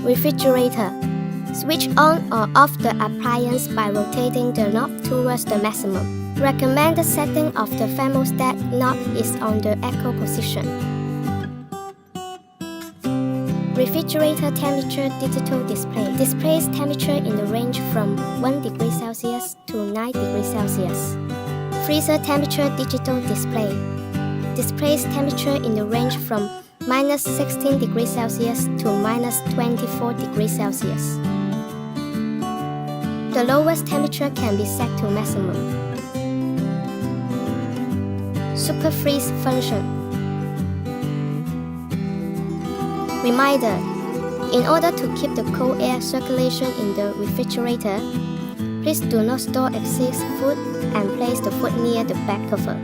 Refrigerator. Switch on or off the appliance by rotating the knob towards the maximum. Recommended setting of the thermostat knob is on the eco position. Refrigerator temperature digital display. Displays temperature in the range from 1 degree Celsius to 9 degrees Celsius. Freezer temperature digital display. Displays temperature in the range from minus 16 degrees Celsius to minus 24 degrees Celsius. The lowest temperature can be set to maximum. Super freeze function. Reminder: in order to keep the cold air circulation in the refrigerator, please do not store excess food and place the food near the back cover.